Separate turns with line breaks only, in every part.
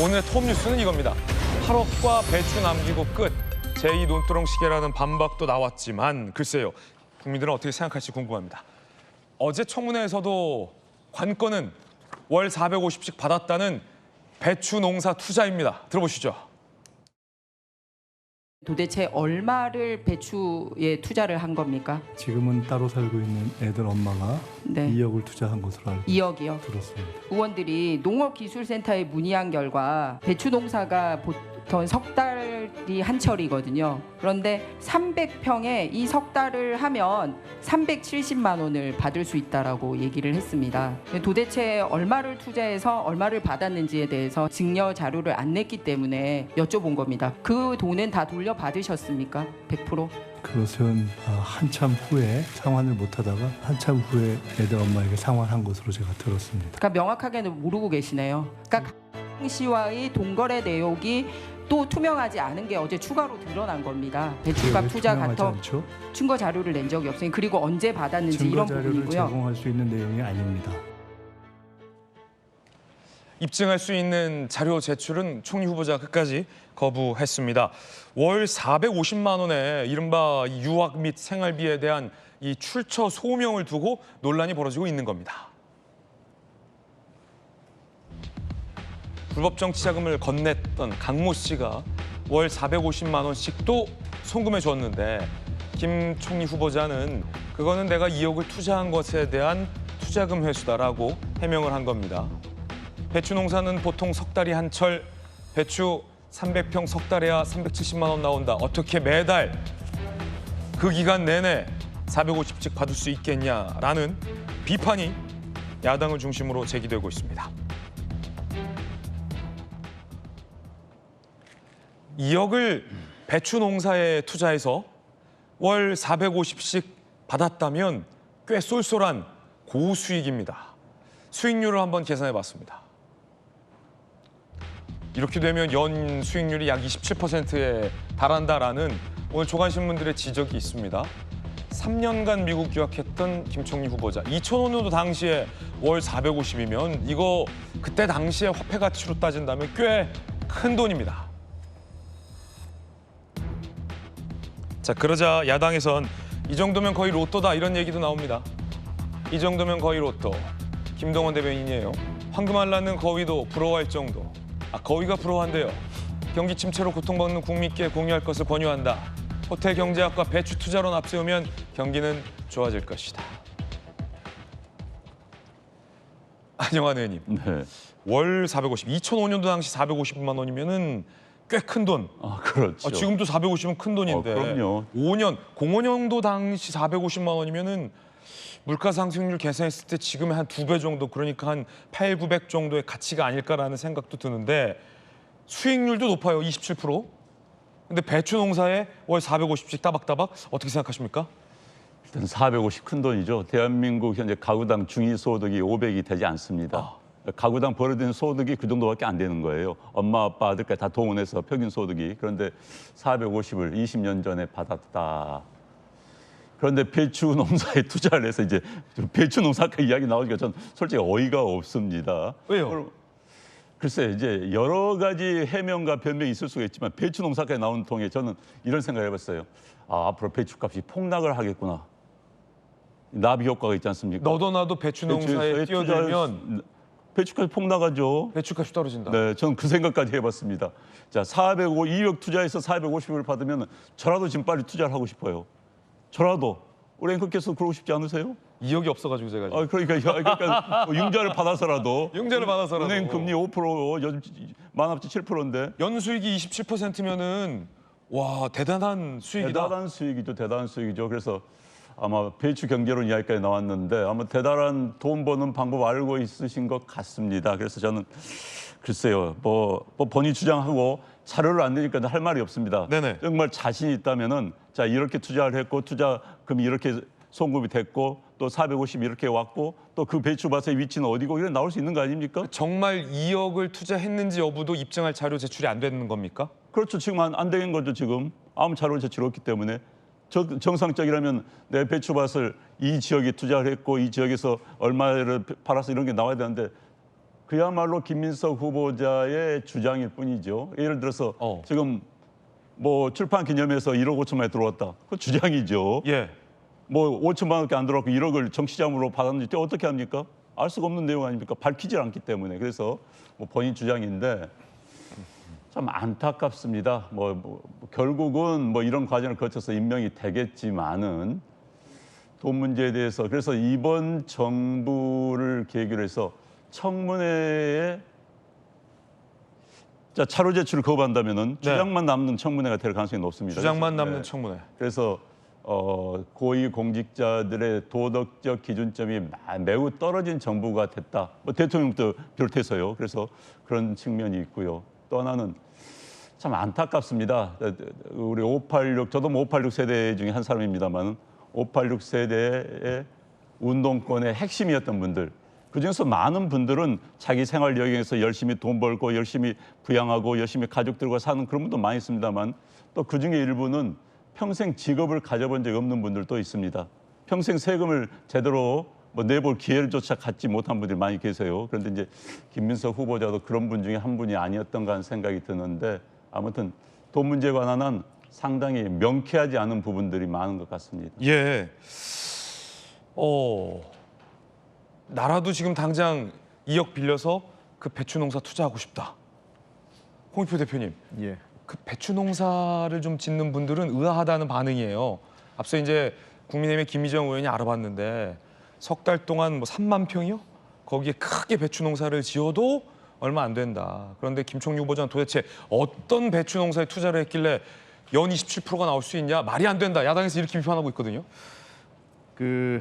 오늘의 톱 뉴스는 이겁니다. 8억과 배추 남기고 끝. 제2 논두렁 시계라는 반박도 나왔지만 글쎄요. 국민들은 어떻게 생각할지 궁금합니다. 어제 청문회에서도 관건은 월 450씩 받았다는 배추 농사 투자입니다. 들어보시죠.
도대체 얼마를 배추에 투자를 한 겁니까?
지금은 따로 살고 있는 애들 엄마가
네.
2억을 투자한 것으로 알고
2억이요.
들었습니다.
의원들이 농업기술센터에 문의한 결과 배추 농사가 보통 석 달이 한철이거든요. 그런데 300평에 이 석 달을 하면 370만 원을 받을 수 있다라고 얘기를 했습니다. 도대체 얼마를 투자해서 얼마를 받았는지에 대해서 증여 자료를 안 냈기 때문에 여쭤본 겁니다. 그 돈은 다 돌려받으셨습니까? 100%?
그것은 한참 후에 상환을 못하다가 한참 후에 애들 엄마에게 상환한 것으로 제가 들었습니다.
그러니까 명확하게는 모르고 계시네요. 그러니까 강 씨와의 동거래 내역이 또 투명하지 않은 게 어제 추가로 드러난 겁니다. 배추값 투자 같은 증거 자료를 낸 적이 없으니 그리고 언제 받았는지
증거
이런
자료를
부분이고요.
제공할 수 있는 내용이 아닙니다.
입증할 수 있는 자료 제출은 총리 후보자 끝까지 거부했습니다. 월 450만 원의 이른바 유학 및 생활비에 대한 이 출처 소명을 두고 논란이 벌어지고 있는 겁니다. 불법 정치자금을 건넸던 강모 씨가 월 450만 원씩도 송금해 줬는데 김 총리 후보자는 그거는 내가 2억을 투자한 것에 대한 투자금 회수다라고 해명을 한 겁니다. 배추 농사는 보통 석 달이 한철, 배추 300평 석 달에야 370만 원 나온다. 어떻게 매달 그 기간 내내 450씩 받을 수 있겠냐라는 비판이 야당을 중심으로 제기되고 있습니다. 2억을 배추 농사에 투자해서 월 450씩 받았다면 꽤 쏠쏠한 고수익입니다. 수익률을 한번 계산해 봤습니다. 이렇게 되면 연 수익률이 약 27%에 달한다라는 오늘 조간신문들의 지적이 있습니다. 3년간 미국 유학했던 김 총리 후보자. 2005년도 당시에 월 450이면 이거 그때 당시에 화폐 가치로 따진다면 꽤 큰 돈입니다. 자, 그러자 야당에선 이 정도면 거의 로또다 이런 얘기도 나옵니다. 이 정도면 거의 로또. 김동원 대변인이에요. 황금알라는 거위도 부러워할 정도. 거위가 부러워한대요. 경기 침체로 고통받는 국민께 공유할 것을 권유한다. 호텔 경제학과 배추 투자론 앞세우면 경기는 좋아질 것이다. 안영환 의원님.
네.
월 450, 2005년도 당시 450만 원이면은 꽤 큰 돈.
그렇죠.
지금도 450은 큰 돈인데.
그럼요.
05년도 당시 450만 원이면은 물가 상승률 계산했을 때 지금의 한 2배 정도, 그러니까 한 8, 900 정도의 가치가 아닐까라는 생각도 드는데 수익률도 높아요, 27%. 근데 배추 농사에 월 450씩 따박따박 어떻게 생각하십니까?
일단 450 큰 돈이죠. 대한민국 현재 가구당 중위소득이 500이 되지 않습니다. 가구당 벌어들이는 소득이 그 정도밖에 안 되는 거예요. 엄마, 아빠, 아들까지 다 동원해서 평균 소득이. 그런데 450을 20년 전에 받았다. 그런데 배추 농사에 투자를 해서 이제 배추 농사까지 이야기 나오니까 전 솔직히 어이가 없습니다.
왜요?
글쎄 이제 여러 가지 해명과 변명이 있을 수가 있지만 배추 농사까지 나오는 통에 저는 이런 생각을 해봤어요. 앞으로 배추값이 폭락을 하겠구나. 나비 효과가 있지 않습니까?
너도 나도 배추 농사에 뛰어들면
배추값이 폭락하죠.
배추값이 떨어진다.
네, 저는 그 생각까지 해봤습니다. 자, 2억 투자해서 450을 받으면 저라도 지금 빨리 투자를 하고 싶어요. 저라도. 우리 앵커께서 그러고 싶지 않으세요?
2억이 없어가지고 제가 지금.
그러니까 뭐 융자를 받아서라도.
융자를 받아서라도.
은행 금리 5%, 요즘 만합치 7%인데.
연수익이 27%면은 와, 대단한 수익이다.
대단한 수익이죠. 그래서 아마 배추 경제론 이야기까지 나왔는데 아마 대단한 돈 버는 방법 알고 있으신 것 같습니다. 그래서 저는 글쎄요, 뭐 본인 주장하고 자료를 안 내니까 할 말이 없습니다.
네네.
정말 자신이 있다면은 자 이렇게 투자를 했고 투자금이 이렇게 송금이 됐고 또 450 이렇게 왔고 또 그 배추밭의 위치는 어디고 이런 나올 수 있는 거 아닙니까?
정말 2억을 투자했는지 여부도 입증할 자료 제출이 안 되는 겁니까?
그렇죠. 지금 안 되는 거죠. 지금 아무 자료 제출 없기 때문에. 정상적이라면 내 배추밭을 이 지역에 투자를 했고 이 지역에서 얼마를 팔아서 이런 게 나와야 되는데 그야말로 김민석 후보자의 주장일 뿐이죠. 예를 들어서 지금 뭐 출판 기념회에서 1억 5천만에 들어왔다. 그 주장이죠.
예.
뭐 5천만 원밖에 안 들어왔고 1억을 정치자금으로 받았는지 어떻게 합니까? 알 수가 없는 내용 아닙니까? 밝히지 않기 때문에. 그래서 뭐 본인 주장인데 참 안타깝습니다. 결국은 뭐 이런 과정을 거쳐서 임명이 되겠지만은 돈 문제에 대해서 그래서 이번 정부를 계기로 해서 청문회에 차로 제출을 거부한다면은 주장만 남는 청문회가 될 가능성이 높습니다.
주장만
그래서,
남는 청문회.
그래서 고위 공직자들의 도덕적 기준점이 매우 떨어진 정부가 됐다. 뭐 대통령도 비롯해서요. 그래서 그런 측면이 있고요. 또 하나는 참 안타깝습니다. 우리 586 저도 뭐 586 세대 중에 한 사람입니다만 586 세대의 운동권의 핵심이었던 분들. 그중에서 많은 분들은 자기 생활 여행에서 열심히 돈 벌고 열심히 부양하고 열심히 가족들과 사는 그런 분도 많이 있습니다만 또 그중에 일부는 평생 직업을 가져본 적이 없는 분들도 있습니다. 평생 세금을 제대로 내볼 기회조차 갖지 못한 분들이 많이 계세요. 그런데 이제 김민석 후보자도 그런 분 중에 한 분이 아니었던가 하는 생각이 드는데 아무튼 돈 문제에 관한 한 상당히 명쾌하지 않은 부분들이 많은 것 같습니다.
예. 나라도 지금 당장 2억 빌려서 그 배추 농사 투자하고 싶다. 홍익표 대표님.
예.
그 배추 농사를 좀 짓는 분들은 의아하다는 반응이에요. 앞서 이제 국민의힘의 김희정 의원이 알아봤는데 석 달 동안 뭐 3만 평이요? 거기에 크게 배추 농사를 지어도 얼마 안 된다. 그런데 김총리 후보자는 도대체 어떤 배추 농사에 투자를 했길래 연 27%가 나올 수 있냐? 말이 안 된다. 야당에서 이렇게 비판하고 있거든요.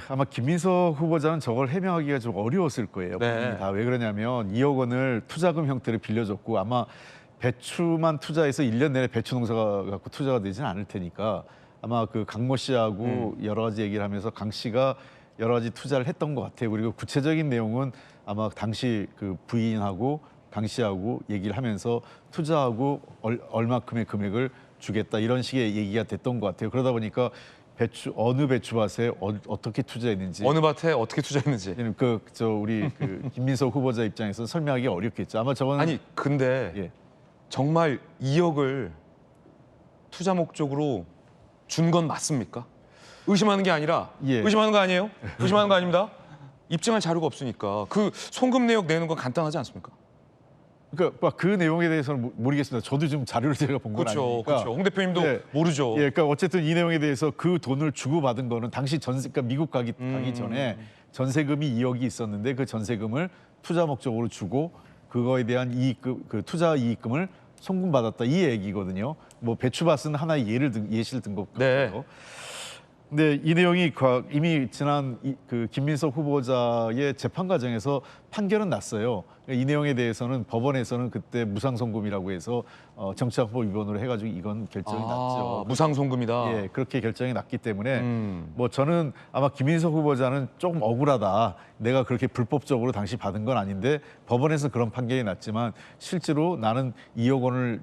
아마 김민석 후보자는 저걸 해명하기가 좀 어려웠을 거예요.
네.
다 왜 그러냐면 2억 원을 투자금 형태로 빌려줬고 아마 배추만 투자해서 1년 내내 배추 농사가 갖고 투자가 되지는 않을 테니까 아마 그 강모 씨하고 여러 가지 얘기를 하면서 강 씨가 여러 가지 투자를 했던 것 같아요. 그리고 구체적인 내용은 아마 당시 그 부인하고 강 씨하고 얘기를 하면서 투자하고 얼마큼의 금액을 주겠다 이런 식의 얘기가 됐던 것 같아요. 그러다 보니까 어느 배추밭에 어떻게 투자했는지
어느 밭에 어떻게 투자했는지.
우리 김민석 후보자 입장에서 설명하기 어렵겠죠. 아마 저거는
아니 근데
예.
정말 2억을 투자 목적으로 준 건 맞습니까? 의심하는 게 아니라
예.
의심하는 거 아니에요? 의심하는 거 아닙니다. 입증할 자료가 없으니까 그 송금 내역 내는 건 간단하지 않습니까?
그러니까 그 내용에 대해서는 모르겠습니다. 저도 좀 자료를 제가 본 건
그렇죠,
아니니까.
그렇죠. 홍 대표님도
네.
모르죠.
예, 그러니까 어쨌든 이 내용에 대해서 그 돈을 주고 받은 거는 당시 그러니까 미국 가기 전에 전세금이 2억이 있었는데 그 전세금을 투자 목적으로 주고 그거에 대한 그 투자 이익금을 송금받았다 이 얘기거든요. 뭐 배추밭은 하나의 예시를 든 것 같고요.
네.
근데 이 내용이 이미 지난 그 김민석 후보자의 재판 과정에서 판결은 났어요. 이 내용에 대해서는 법원에서는 그때 무상송금이라고 해서 정치자금법 위반으로 해가지고 이건 결정이 났죠.
무상송금이다.
예, 그렇게 결정이 났기 때문에 뭐 저는 아마 김민석 후보자는 조금 억울하다. 내가 그렇게 불법적으로 당시 받은 건 아닌데 법원에서 그런 판결이 났지만 실제로 나는 2억 원을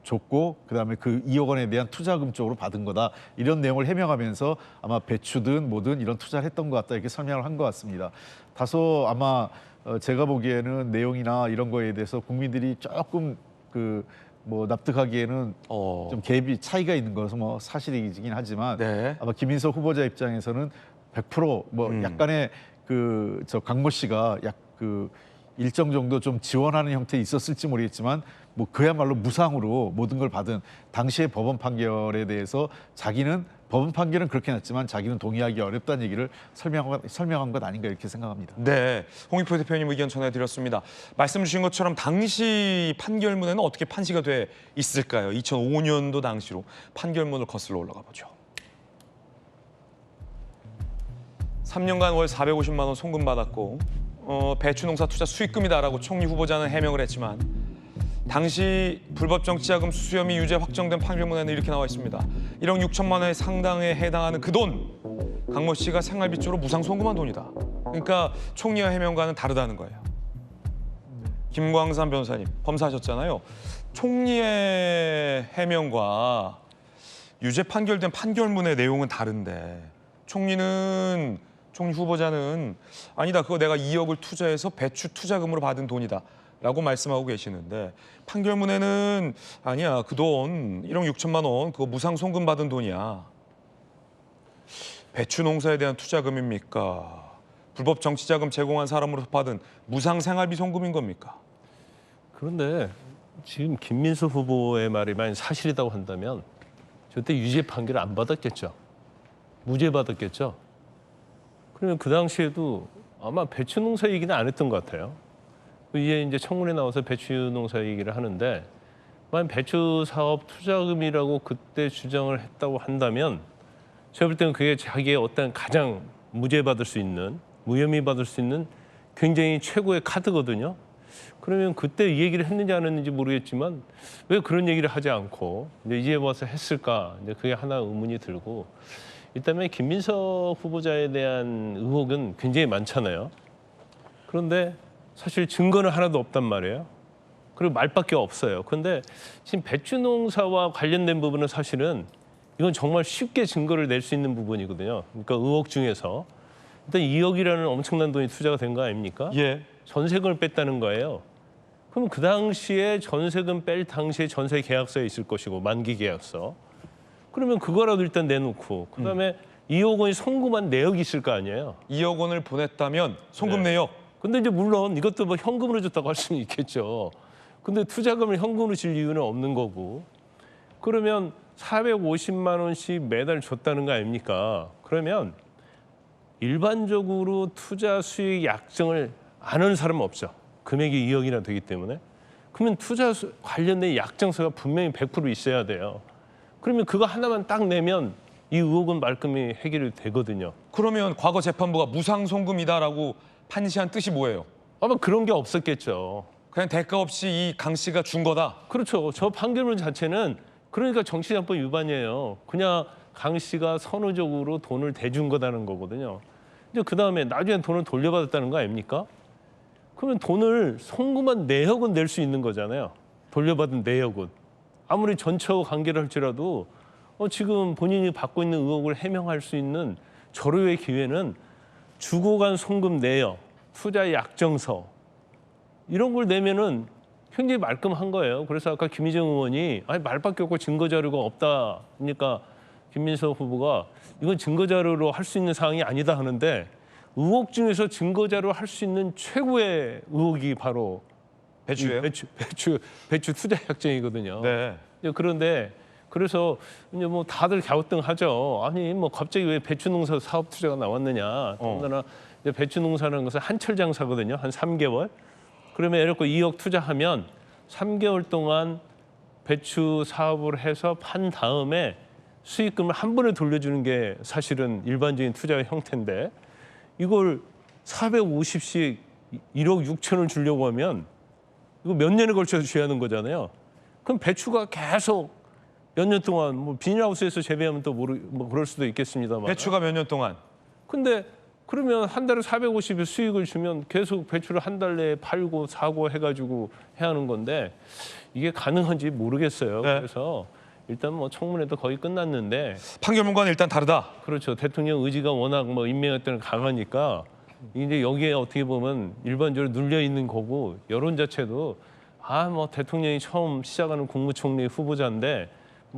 줬고 그다음에 그 2억 원에 대한 투자금 쪽으로 받은 거다. 이런 내용을 해명하면서 아마 배추든 뭐든 이런 투자를 했던 것 같다. 이렇게 설명을 한 것 같습니다. 다소 아마 제가 보기에는 내용이나 이런 거에 대해서 국민들이 조금 뭐 납득하기에는 좀 갭이 차이가 있는 거라서 뭐 사실이긴 하지만
네.
아마 김민석 후보자 입장에서는 100% 뭐 약간의 강모 씨가 일정 정도 좀 지원하는 형태에 있었을지 모르겠지만 뭐 그야말로 무상으로 모든 걸 받은 당시의 법원 판결에 대해서 자기는 법원 판결은 그렇게 났지만 자기는 동의하기 어렵다는 얘기를 설명한 것 아닌가 이렇게 생각합니다.
네, 홍익표 대표님 의견 전해드렸습니다. 말씀 주신 것처럼 당시 판결문에는 어떻게 판시가 돼 있을까요? 2005년도 당시로 판결문을 거슬러 올라가 보죠. 3년간 월 450만 원 송금 받았고 배추 농사 투자 수익금이다라고 총리 후보자는 해명을 했지만 당시 불법 정치자금 수수 혐의 유죄 확정된 판결문에는 이렇게 나와 있습니다. 1억 6천만 원의 상당에 해당하는 그 돈, 강모 씨가 생활비 쪽으로 무상 송금한 돈이다. 그러니까 총리와 해명과는 다르다는 거예요. 김광삼 변호사님, 검사하셨잖아요. 총리의 해명과 유죄 판결된 판결문의 내용은 다른데 총리는 총리 후보자는 아니다, 그거 내가 2억을 투자해서 배추 투자금으로 받은 돈이다라고 말씀하고 계시는데 판결문에는 아니야, 그 돈 1억 6천만 원 그거 무상 송금 받은 돈이야. 배추 농사에 대한 투자금입니까? 불법 정치자금 제공한 사람으로서 받은 무상 생활비 송금인 겁니까?
그런데 지금 김민수 후보의 말이 만약 사실이라고 한다면 저때 유죄 판결을 안 받았겠죠. 무죄 받았겠죠. 그러면 그 당시에도 아마 배추 농사 얘기는 안 했던 것 같아요. 이제 청문회 나와서 배추 농사 얘기를 하는데 만약 배추 사업 투자금이라고 그때 주장을 했다고 한다면 제가 볼 때는 그게 자기의 어떤 가장 무죄 받을 수 있는, 무혐의 받을 수 있는 굉장히 최고의 카드거든요. 그러면 그때 이 얘기를 했는지 안 했는지 모르겠지만 왜 그런 얘기를 하지 않고 이제 와서 했을까? 이제 그게 하나 의문이 들고, 일단은 김민석 후보자에 대한 의혹은 굉장히 많잖아요. 그런데 사실 증거는 하나도 없단 말이에요. 그리고 말밖에 없어요. 그런데 지금 배추 농사와 관련된 부분은 사실은 이건 정말 쉽게 증거를 낼 수 있는 부분이거든요. 그러니까 의혹 중에서 일단 2억이라는 엄청난 돈이 투자가 된 거 아닙니까?
예.
전세금을 뺐다는 거예요. 그럼 그 당시에 전세금 뺄 당시에 전세 계약서에 있을 것이고 만기 계약서. 그러면 그거라도 일단 내놓고 그다음에 2억 원이 송금한 내역이 있을 거 아니에요.
2억 원을 보냈다면 송금
네.
내역.
근데 이제 물론 이것도 뭐 현금으로 줬다고 할 수는 있겠죠. 근데 투자금을 현금으로 줄 이유는 없는 거고. 그러면 450만 원씩 매달 줬다는 거 아닙니까? 그러면 일반적으로 투자 수익 약정을 안 하는 사람은 없죠. 금액이 2억이나 되기 때문에. 그러면 투자 관련된 약정서가 분명히 100% 있어야 돼요. 그러면 그거 하나만 딱 내면 이 의혹은 말끔히 해결이 되거든요.
그러면 과거 재판부가 무상 송금이다라고 판시한 뜻이 뭐예요?
아마 그런 게 없었겠죠.
그냥 대가 없이 이 강 씨가 준 거다.
그렇죠. 저 판결문 자체는 그러니까 정치자금법 위반이에요. 그냥 강 씨가 선의적으로 돈을 대준 거다는 거거든요. 근데 그 다음에 나중에 돈을 돌려받았다는 거 아닙니까? 그러면 돈을 송금한 내역은 낼 수 있는 거잖아요. 돌려받은 내역은. 아무리 전처 관계를 할지라도 지금 본인이 받고 있는 의혹을 해명할 수 있는 절호의 기회는 주고 간 송금 내역, 투자 약정서 이런 걸 내면은 굉장히 말끔한 거예요. 그래서 아까 김희정 의원이 아니 말밖에 없고 증거 자료가 없다. 그러니까 김민석 후보가 이건 증거 자료로 할 수 있는 사항이 아니다 하는데 의혹 중에서 증거 자료로 할 수 있는 최고의 의혹이 바로
배추예요?
배추 투자 약정이거든요.
네.
그런데 그래서 이제 뭐 다들 갸우뚱하죠. 아니 뭐 갑자기 왜 배추 농사 사업 투자가 나왔느냐. 더군다나 이제 배추 농사라는 것은 한철 장사거든요. 한 3개월. 그러면 예를 들어 2억 투자하면 3개월 동안 배추 사업을 해서 판 다음에 수익금을 한 번에 돌려주는 게 사실은 일반적인 투자의 형태인데 이걸 450씩 1억 6천을 주려고 하면 이거 몇 년에 걸쳐서 줘야 하는 거잖아요. 그럼 배추가 계속 몇 년 동안 뭐 비닐하우스에서 재배하면 또 뭐 그럴 수도 있겠습니다만.
배추가 몇 년 동안.
근데 그러면 한 달에 450의 수익을 주면 계속 배추를 한 달 내에 팔고 사고 해가지고 해야 하는 건데 이게 가능한지 모르겠어요.
네.
그래서 일단 뭐 청문회도 거의 끝났는데
판결문과는 일단 다르다.
그렇죠. 대통령 의지가 워낙 뭐 임명에 따른 강하니까 이제 여기에 어떻게 보면 일반적으로 눌려 있는 거고 여론 자체도 뭐 대통령이 처음 시작하는 국무총리 후보자인데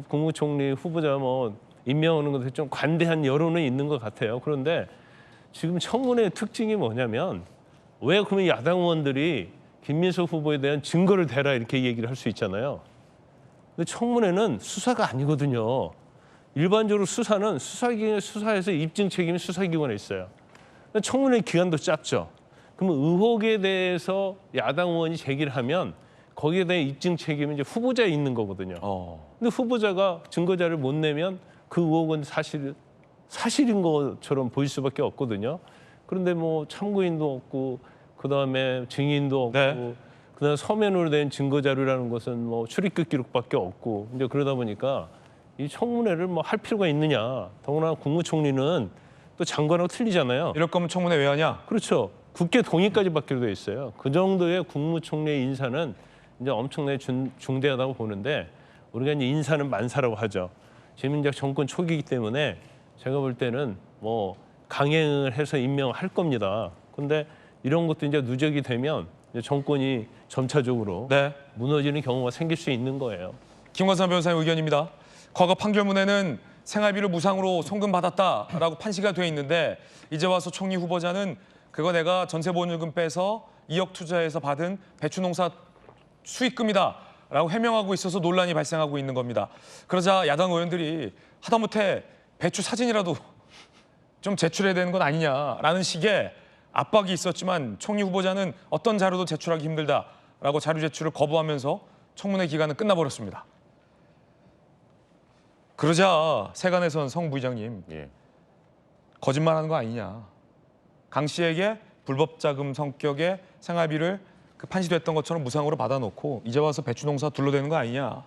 국무총리 후보자 뭐 임명하는 것에 좀 관대한 여론은 있는 것 같아요. 그런데 지금 청문회의 특징이 뭐냐면 왜 그러면 야당 의원들이 김민석 후보에 대한 증거를 대라 이렇게 얘기를 할 수 있잖아요. 근데 청문회는 수사가 아니거든요. 일반적으로 수사는 수사에서 입증 책임이 수사기관에 있어요. 청문회 기간도 짧죠. 그러면 의혹에 대해서 야당 의원이 제기를 하면 거기에 대한 입증 책임은 이제 후보자에 있는 거거든요. 근데 후보자가 증거자를 못 내면 그 의혹은 사실인 것처럼 보일 수밖에 없거든요. 그런데 뭐 참고인도 없고 그다음에 증인도 없고
네.
그다음 서면으로 된 증거 자료라는 것은 뭐 출입국 기록밖에 없고 이제 그러다 보니까 이 청문회를 뭐 할 필요가 있느냐. 더구나 국무총리는 또 장관하고 틀리잖아요.
이럴 거면 청문회 왜 하냐?
그렇죠. 국회 동의까지 받기로 돼 있어요. 그 정도의 국무총리의 인사는 이제 엄청나게 중대하다고 보는데 우리가 이제 인사는 만사라고 하죠. 지금 이제 정권 초기이기 때문에 제가 볼 때는 뭐 강행을 해서 임명할 겁니다. 근데 이런 것도 이제 누적이 되면 이제 정권이 점차적으로
네.
무너지는 경우가 생길 수 있는 거예요.
김관삼 변호사의 의견입니다. 과거 판결문에는 생활비를 무상으로 송금받았다라고 판시가 돼 있는데 이제 와서 총리 후보자는 그거 내가 전세보증금 빼서 2억 투자해서 받은 배추농사 수익금이다라고 해명하고 있어서 논란이 발생하고 있는 겁니다. 그러자 야당 의원들이 하다못해 배추 사진이라도 좀 제출해야 되는 건 아니냐라는 식의 압박이 있었지만 총리 후보자는 어떤 자료도 제출하기 힘들다라고 자료 제출을 거부하면서 청문회 기간은 끝나버렸습니다. 그러자 세간에선 성 부의장님
예.
거짓말하는 거 아니냐. 강 씨에게 불법 자금 성격의 생활비를 그 판시됐던 것처럼 무상으로 받아놓고 이제 와서 배추농사 둘러대는 거 아니냐.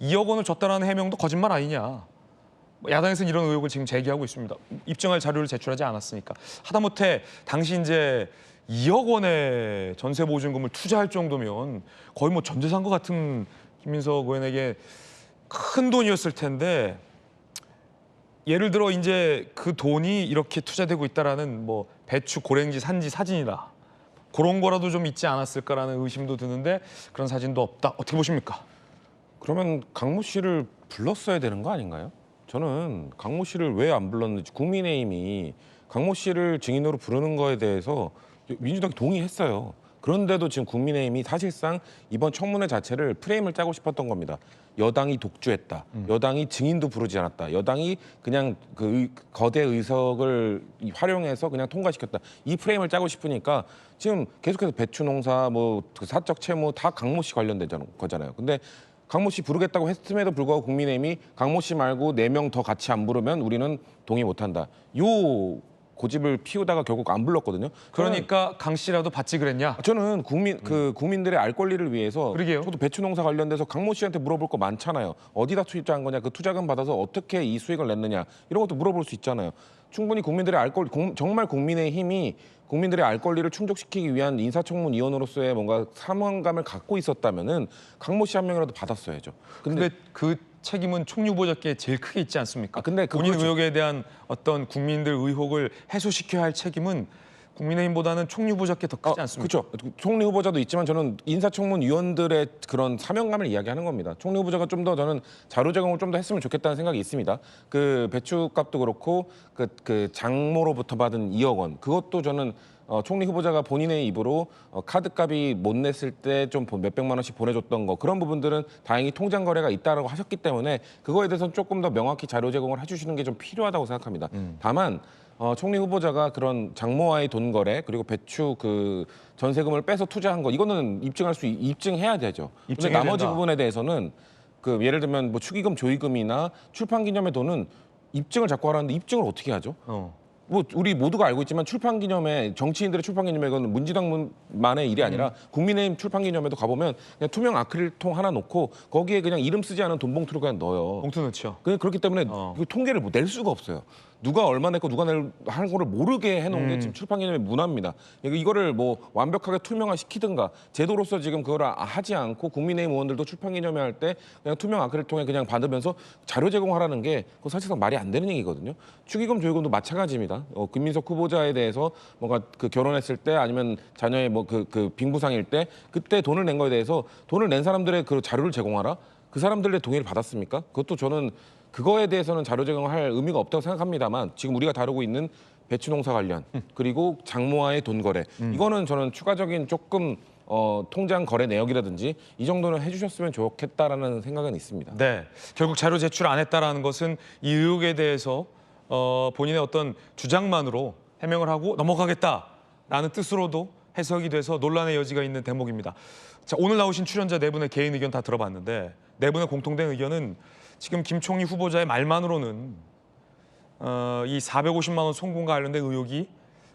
2억 원을 줬다라는 해명도 거짓말 아니냐. 야당에서는 이런 의혹을 지금 제기하고 있습니다. 입증할 자료를 제출하지 않았으니까. 하다못해 당시 이제 2억 원의 전세 보증금을 투자할 정도면 거의 뭐 전 재산과 같은 김민석 의원에게 큰 돈이었을 텐데 예를 들어 이제 그 돈이 이렇게 투자되고 있다라는 뭐 배추 고랭지 산지 사진이다. 그런 거라도 좀 있지 않았을까라는 의심도 드는데 그런 사진도 없다. 어떻게 보십니까?
그러면 강모 씨를 불렀어야 되는 거 아닌가요? 저는 강모 씨를 왜 안 불렀는지 국민의힘이 강모 씨를 증인으로 부르는 거에 대해서 민주당이 동의했어요. 그런데도 지금 국민의힘이 사실상 이번 청문회 자체를 프레임을 짜고 싶었던 겁니다. 여당이 독주했다. 여당이 증인도 부르지 않았다. 여당이 그냥 그 거대 의석을 활용해서 그냥 통과시켰다. 이 프레임을 짜고 싶으니까 지금 계속해서 배추농사, 뭐 그 사적 채무 다 강모 씨 관련된 거잖아요. 근데 강모 씨 부르겠다고 했음에도 불구하고 국민의힘이 강모 씨 말고 4명 더 같이 안 부르면 우리는 동의 못한다. 요 고집을 피우다가 결국 안 불렀거든요.
그러니까 강 씨라도 받지 그랬냐?
저는 국민들의 알 권리를 위해서
그러게요.
저도 배추농사 관련돼서 강모 씨한테 물어볼 거 많잖아요. 어디다 투자한 거냐, 그 투자금 받아서 어떻게 이 수익을 냈느냐 이런 것도 물어볼 수 있잖아요. 충분히 국민들의 알 권리, 정말 국민의힘이 국민들의 알 권리를 충족시키기 위한 인사청문위원으로서의 뭔가 사명감을 갖고 있었다면은 강모 씨 한 명이라도 받았어야죠.
근데 그 책임은 총리 후보자께 제일 크게 있지 않습니까?
근데
본인
그거죠.
의혹에 대한 어떤 국민들 의혹을 해소시켜야 할 책임은 국민의힘보다는 총리 후보자께 더 크지 않습니까?
그렇죠. 총리 후보자도 있지만 저는 인사청문위원들의 그런 사명감을 이야기하는 겁니다. 총리 후보자가 좀 더 저는 자료 제공을 좀 더 했으면 좋겠다는 생각이 있습니다. 그 배추값도 그렇고 그 장모로부터 받은 2억 원 그것도 저는 총리 후보자가 본인의 입으로 카드값이 못 냈을 때 좀 몇백만 원씩 보내줬던 거 그런 부분들은 다행히 통장 거래가 있다라고 하셨기 때문에 그거에 대해서는 조금 더 명확히 자료 제공을 해주시는 게 좀 필요하다고 생각합니다. 다만 총리 후보자가 그런 장모와의 돈 거래 그리고 배추 그 전세금을 빼서 투자한 거 이거는 입증해야 되죠. 근데
입증해야
나머지
된다.
부분에 대해서는 그 예를 들면 뭐 축의금, 조의금이나 출판기념회 돈은 입증을 자꾸 하라는데 입증을 어떻게 하죠? 뭐 우리 모두가 알고 있지만 출판기념회 정치인들의 출판기념회 이건 문지당만의 일이 아니라 국민의힘 출판기념회도 가보면 그냥 투명 아크릴통 하나 놓고 거기에 그냥 이름 쓰지 않은 돈 봉투를 그냥 넣어요.
봉투 넣죠.
그렇기 때문에 그 통계를 낼 수가 없어요. 누가 얼마 냈고 누가 하는 거를 모르게 해놓은 게 지금 출판기념회 문화입니다. 이거를 뭐 완벽하게 투명화 시키든가 제도로서 지금 그걸 하지 않고 국민의힘 의원들도 출판기념회 할 때 그냥 투명 아크릴통에 그냥 받으면서 자료 제공하라는 게 그거 사실상 말이 안 되는 얘기거든요. 축의금, 조의금도 마찬가지입니다. 김민석 후보자에 대해서 뭔가 그 결혼했을 때 아니면 자녀의 뭐 그 빙부상일 때 그때 돈을 낸 거에 대해서 돈을 낸 사람들의 그 자료를 제공하라. 그 사람들의 동의를 받았습니까? 그것도 저는 그거에 대해서는 자료 제공할 의미가 없다고 생각합니다만 지금 우리가 다루고 있는 배추농사 관련 그리고 장모와의 돈 거래 이거는 저는 추가적인 조금 통장 거래 내역이라든지 이 정도는 해주셨으면 좋겠다라는 생각은 있습니다.
네, 결국 자료 제출 안 했다라는 것은 이 의혹에 대해서 본인의 어떤 주장만으로 해명을 하고 넘어가겠다라는 뜻으로도 해석이 돼서 논란의 여지가 있는 대목입니다. 자, 오늘 나오신 출연자 4분의 개인 의견 다 들어봤는데 4분의 공통된 의견은 지금 김 총리 후보자의 말만으로는 이 450만 원 송금과 관련된 의혹이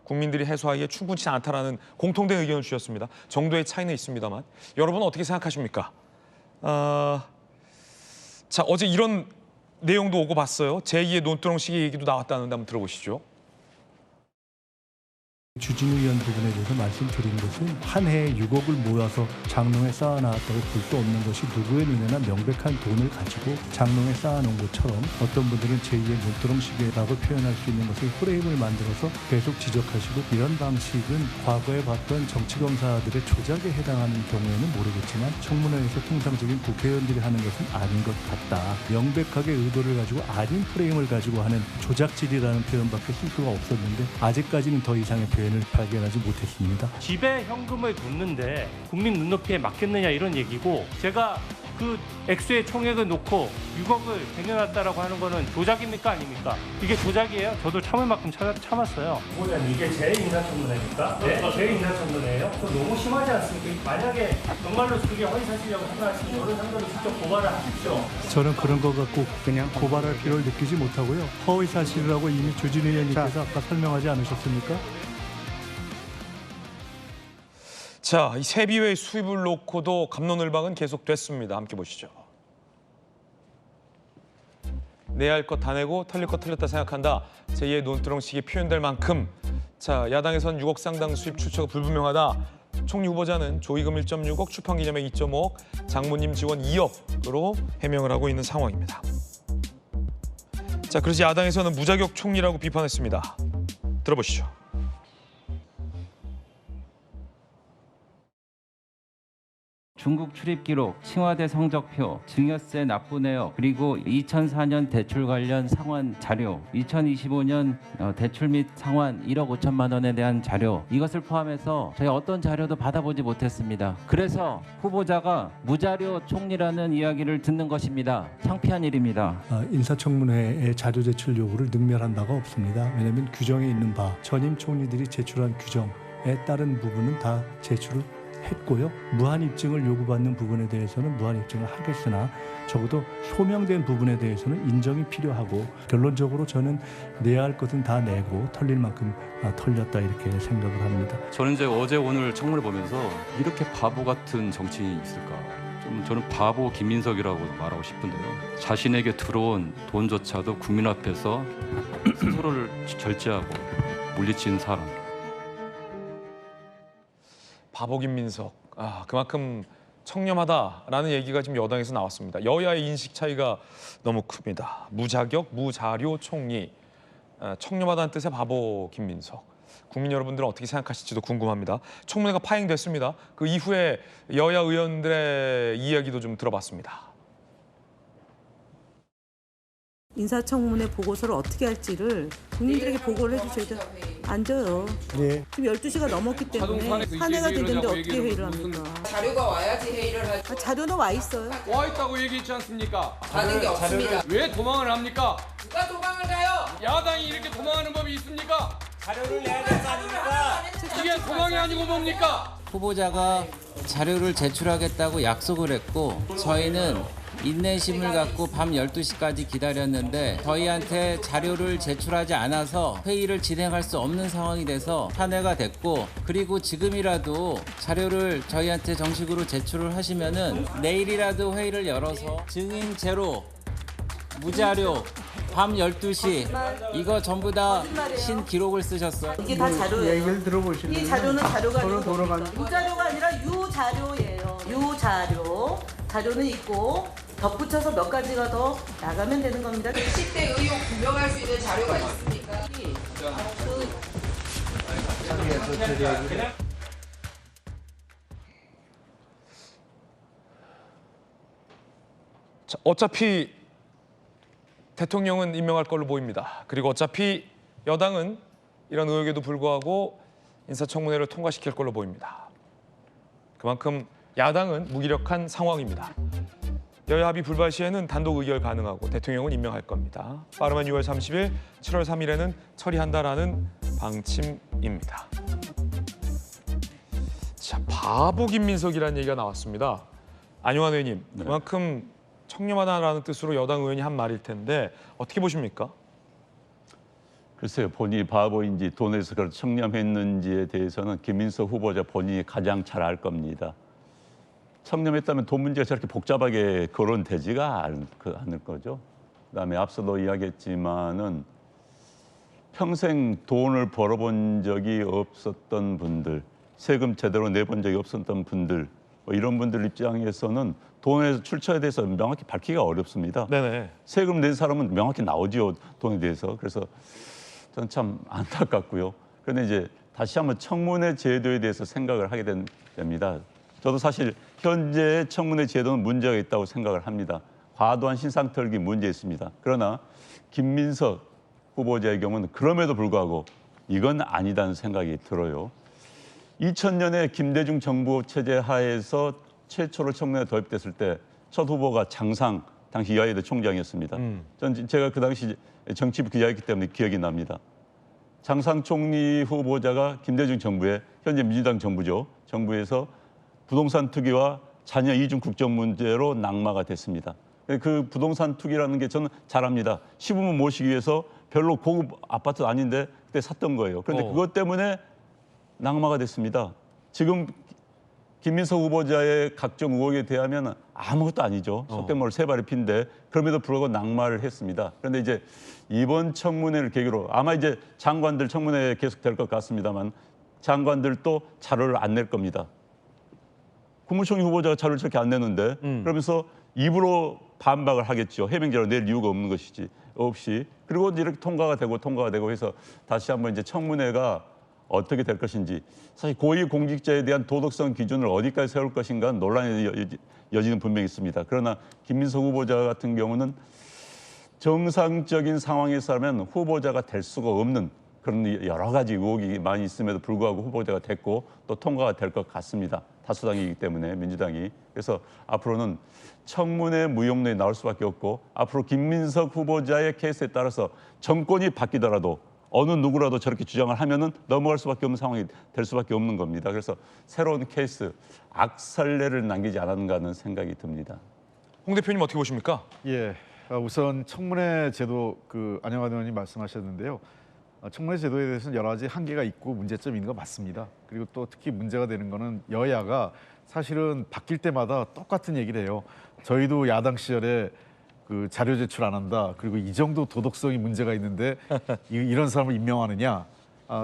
국민들이 해소하기에 충분치 않다라는 공통된 의견을 주셨습니다. 정도의 차이는 있습니다만 여러분은 어떻게 생각하십니까? 자, 어제 이런 내용도 오고 봤어요. 제2의 논두렁 시기 얘기도 나왔다는데 한번 들어보시죠.
주진우 의원 부분에 대해서 말씀드린 것은 한 해에 6억을 모아서 장롱에 쌓아놨다고 볼 수 없는 것이 누구의 눈에나 명백한 돈을 가지고 장롱에 쌓아놓은 것처럼 어떤 분들은 제2의 눈두렁시계라고 표현할 수 있는 것을 프레임을 만들어서 계속 지적하시고 이런 방식은 과거에 봤던 정치검사들의 조작에 해당하는 경우에는 모르겠지만 청문회에서 통상적인 국회의원들이 하는 것은 아닌 것 같다. 명백하게 의도를 가지고 아닌 프레임을 가지고 하는 조작질이라는 표현밖에 쓸 수가 없었는데 아직까지는 더 이상의 표현을 발견하지 못했습니다.
집에 현금을 뒀는데 국민 눈높이에 맞겠느냐 이런 얘기고 제가 그 액수의 총액을 놓고 6억을 쟁여놨다라고 하는 거는 조작입니까 아닙니까? 이게 조작이에요? 저도 참을 만큼 참았어요. 뭐냐 이게 제 인사청문회입니까? 네? 제 인사청문회예요? 그거 너무 심하지 않습니까? 만약에 정말로 그게 허위사실이라고 생각하시면 저를 상대로 직접 고발을 하십시오.
저는 그런 것 갖고 그냥 고발할 필요를 느끼지 못하고요. 허위 사실이라고 이미 주진우 의원님께서 아까 설명하지 않으셨습니까?
자, 이 세비의 수입을 놓고도 갑론을박은 계속됐습니다. 함께 보시죠. 내야 할 것 다 내고 털릴 것 털렸다 생각한다. 제2의 논두렁식이 표현될 만큼 자, 야당에선 6억 상당 수입 출처가 불분명하다. 총리 후보자는 조의금 1.6억, 출판기념회 2.5억, 장모님 지원 2억으로 해명을 하고 있는 상황입니다. 자, 그래서 야당에서는 무자격 총리라고 비판했습니다. 들어보시죠.
중국 출입 기록, 칭화대 성적표, 증여세 납부 내역, 그리고 2004년 대출 관련 상환 자료, 2025년 대출 및 상환 1억 5천만 원에 대한 자료, 이것을 포함해서 저희 어떤 자료도 받아보지 못했습니다. 그래서 후보자가 무자료 총리라는 이야기를 듣는 것입니다. 창피한 일입니다.
인사청문회의 자료 제출 요구를 능멸한 바가 없습니다. 왜냐하면 규정에 있는 바 전임 총리들이 제출한 규정에 따른 부분은 다 제출을 했고요. 무한 입증을 요구받는 부분에 대해서는 무한 입증을 하겠으나 적어도 소명된 부분에 대해서는 인정이 필요하고 결론적으로 저는 내야 할 것은 다 내고 털릴 만큼 털렸다 이렇게 생각을 합니다.
저는 이제 어제 오늘 청문회 보면서 이렇게 바보 같은 정치인이 있을까? 저는 바보 김민석이라고 말하고 싶은데요. 자신에게 들어온 돈조차도 국민 앞에서 스스로를 절제하고 물리친 사람.
바보 김민석. 그만큼 청렴하다라는 얘기가 지금 여당에서 나왔습니다. 여야의 인식 차이가 너무 큽니다. 무자격, 무자료 총리. 청렴하다는 뜻의 바보 김민석. 국민 여러분들은 어떻게 생각하실지도 궁금합니다. 청문회가 파행됐습니다. 그 이후에 여야 의원들의 이야기도 좀 들어봤습니다.
인사청문회 보고서를 어떻게 할지를 국민들에게 보고를 해주셔야 돼요. 안 돼요.
네.
지금 12시가 넘었기 때문에 사내가 되는데 어떻게 회의를 합니까?
자료가 와야지 회의를 하죠.
자료는 와 있어요.
와 있다고 얘기했지 않습니까?
받은 게 없습니다.
왜 도망을 합니까?
누가 도망을 가요?
야당이 이렇게 도망하는 법이 있습니까?
자료를 내야 되는 거 아닙니까?
이게 도망이 아니고 뭡니까?
후보자가 자료를 제출하겠다고 약속을 했고 저희는 인내심을 갖고 밤 12시까지 기다렸는데 저희한테 자료를 제출하지 않아서 회의를 진행할 수 없는 상황이 돼서 탄회가 됐고 그리고 지금이라도 자료를 저희한테 정식으로 제출을 하시면은 내일이라도 회의를 열어서 증인 제로, 무자료, 밤 12시 이거 전부 다 신기록을 쓰셨어요.
이게 다 자료예요.
얘기를 들어보시면
이 자료는 자료가 아니고
돌아가는
무자료가 아니라 유자료예요. 유자료. 자료는 있고 덧붙여서 몇 가지가 더 나가면 되는 겁니다.
10대 의혹 규명할 수 있는 자료가 있습니까?
자, 어차피 대통령은 임명할 걸로 보입니다. 그리고 어차피 여당은 이런 의혹에도 불구하고 인사청문회를 통과시킬 걸로 보입니다. 그만큼 야당은 무기력한 상황입니다. 여야 합의 불발 시에는 단독 의결 가능하고 대통령은 임명할 겁니다. 빠르면 6월 30일, 7월 3일에는 처리한다라는 방침입니다. 자, 바보 김민석이라는 얘기가 나왔습니다. 안용환 의원님, 그만큼 청렴하다라는 뜻으로 여당 의원이 한 말일 텐데 어떻게 보십니까?
글쎄요, 본인이 바보인지 돈에서 그걸 청렴했는지에 대해서는 김민석 후보자 본인이 가장 잘 알 겁니다. 청렴했다면 돈 문제가 저렇게 복잡하게 거론되지가 않을 거죠. 그다음에 앞서도 이야기했지만은 평생 돈을 벌어본 적이 없었던 분들, 세금 제대로 내본 적이 없었던 분들, 뭐 이런 분들 입장에서는 돈의 출처에 대해서 명확히 밝히기가 어렵습니다.
네네.
세금 낸 사람은 명확히 나오지요, 돈에 대해서. 그래서 저는 참 안타깝고요. 그런데 이제 다시 한번 청문회 제도에 대해서 생각을 하게 됩니다. 저도 사실 현재의 청문회 제도는 문제가 있다고 생각을 합니다. 과도한 신상 털기 문제 있습니다. 그러나 김민석 후보자의 경우는 그럼에도 불구하고 이건 아니다는 생각이 들어요. 2000년에 김대중 정부 체제 하에서 최초로 청문회에 도입됐을 때 첫 후보가 장상 당시 여야대 총장이었습니다. 제가 그 당시 정치부 기자였기 때문에 기억이 납니다. 장상 총리 후보자가 김대중 정부에 현재 민주당 정부죠. 정부에서 부동산 투기와 자녀 이중 국적 문제로 낙마가 됐습니다. 그 부동산 투기라는 게 저는 잘 압니다. 시부모 모시기 위해서 별로 고급 아파트 아닌데 그때 샀던 거예요. 그런데 그것 때문에 낙마가 됐습니다. 지금 김민석 후보자의 각종 의혹에 대하면 아무것도 아니죠. 속된 말로 세 발의 피인데 그럼에도 불구하고 낙마를 했습니다. 그런데 이제 이번 청문회를 계기로 아마 이제 장관들 청문회 계속될 것 같습니다만 장관들도 자료를 안 낼 겁니다. 국무총리 후보자가 자료를 저렇게 안 내는데 그러면서 입으로 반박을 하겠죠. 해명 자료 낼 이유가 없는 것이지 없이. 그리고 이제 이렇게 통과가 되고 해서 다시 한번 이제 청문회가 어떻게 될 것인지 사실 고위공직자에 대한 도덕성 기준을 어디까지 세울 것인가 논란의 여지는 분명히 있습니다. 그러나 김민석 후보자 같은 경우는 정상적인 상황에서라면 후보자가 될 수가 없는 그런 여러 가지 의혹이 많이 있음에도 불구하고 후보자가 됐고 또 통과가 될 것 같습니다. 다수당이기 때문에 민주당이. 그래서 앞으로는 청문회 무용론이 나올 수밖에 없고 앞으로 김민석 후보자의 케이스에 따라서 정권이 바뀌더라도 어느 누구라도 저렇게 주장을 하면은 넘어갈 수밖에 없는 상황이 될 수밖에 없는 겁니다. 그래서 새로운 케이스, 악설레를 남기지 않았는가 하는 생각이 듭니다.
홍 대표님 어떻게 보십니까?
예, 우선 청문회 제도 안영환 의원님 말씀하셨는데요. 청문회 제도에 대해서는 여러 가지 한계가 있고 문제점이 있는 거 맞습니다. 그리고 또 특히 문제가 되는 거는 여야가 사실은 바뀔 때마다 똑같은 얘기를 해요. 저희도 야당 시절에 자료 제출 안 한다. 그리고 이 정도 도덕성이 문제가 있는데 이런 사람을 임명하느냐.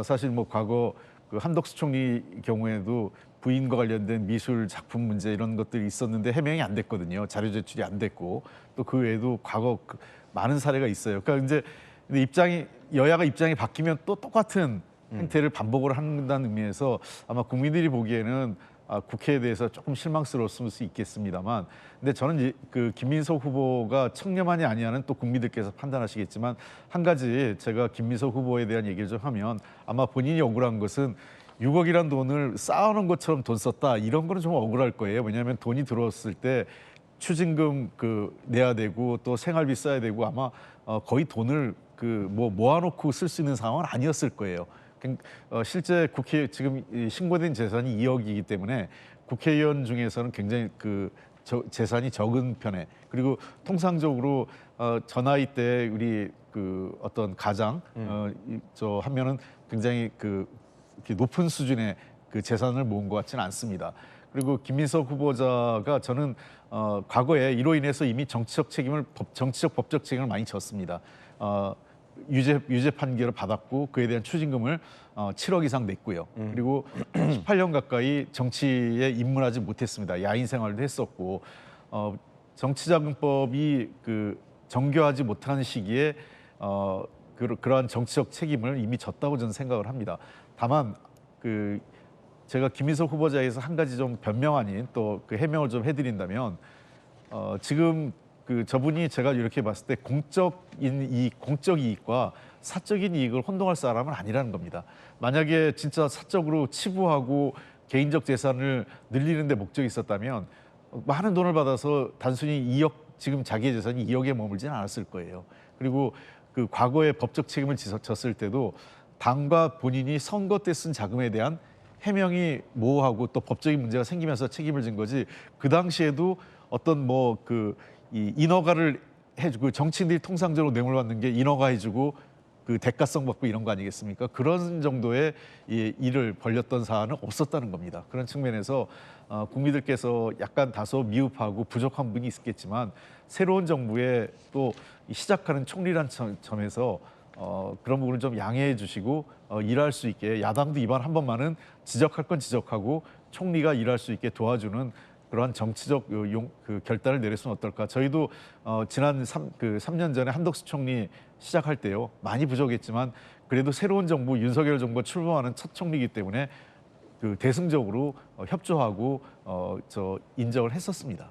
사실 뭐 과거 한덕수 총리 경우에도 부인과 관련된 미술 작품 문제 이런 것들이 있었는데 해명이 안 됐거든요. 자료 제출이 안 됐고 또 그 외에도 과거 많은 사례가 있어요. 그러니까 이제 근데 여야가 입장이 바뀌면 또 똑같은 행태를 반복을 한다는 의미에서 아마 국민들이 보기에는 국회에 대해서 조금 실망스러웠을 수 있겠습니다만, 근데 저는 김민석 후보가 청렴하니 아니냐는 또 국민들께서 판단하시겠지만 한 가지 제가 김민석 후보에 대한 얘기를 좀 하면 아마 본인이 억울한 것은 6억이란 돈을 쌓아놓은 것처럼 돈 썼다 이런 거는 좀 억울할 거예요. 왜냐하면 돈이 들어왔을 때 추징금 내야 되고 또 생활비 써야 되고 아마 거의 돈을 모아놓고 쓸 수 있는 상황은 아니었을 거예요. 실제 국회 지금 신고된 재산이 2억이기 때문에 국회의원 중에서는 굉장히 재산이 적은 편에, 그리고 통상적으로 저 나이 때 우리 어떤 가장 하면은 굉장히 이렇게 높은 수준의 재산을 모은 것 같지는 않습니다. 그리고 김민석 후보자가 저는 과거에 이로 인해서 이미 정치적 법적 책임을 많이 졌습니다. 유죄 판결을 받았고 그에 대한 추징금을 7억 이상 냈고요. 그리고 18년 가까이 정치에 입문하지 못했습니다. 야인 생활도 했었고 정치자금법이 정교하지 못한 시기에 그러한 정치적 책임을 이미 졌다고 저는 생각을 합니다. 다만 제가 김민석 후보자에서 한 가지 좀 변명 아닌 또 해명을 좀 해드린다면 지금 저분이 제가 이렇게 봤을 때 공적 이익과 사적인 이익을 혼동할 사람은 아니라는 겁니다. 만약에 진짜 사적으로 치부하고 개인적 재산을 늘리는 데 목적이 있었다면 많은 돈을 받아서 단순히 2억, 지금 자기의 재산이 2억에 머물지는 않았을 거예요. 그리고 과거에 법적 책임을 졌을 때도 당과 본인이 선거 때 쓴 자금에 대한 해명이 모호하고 또 법적인 문제가 생기면서 책임을 진 거지, 그 당시에도 어떤 이 인허가를 해주고 정치인들이 통상적으로 뇌물 받는 게 인허가 해주고 대가성 받고 이런 거 아니겠습니까? 그런 정도의 일을 벌였던 사안은 없었다는 겁니다. 그런 측면에서 국민들께서 약간 다소 미흡하고 부족한 부분이 있겠지만 새로운 정부에 또 시작하는 총리란 점에서 그런 부분을 좀 양해해 주시고 일할 수 있게 야당도 이번 한 번만은 지적할 건 지적하고 총리가 일할 수 있게 도와주는 그러한 정치적 그 결단을 내렸으면 어떨까. 저희도 지난 3년 전에 한덕수 총리 시작할 때요. 많이 부족했지만 그래도 새로운 정부 윤석열 정부가 출범하는 첫 총리이기 때문에 그 대승적으로 협조하고 인정을 했었습니다.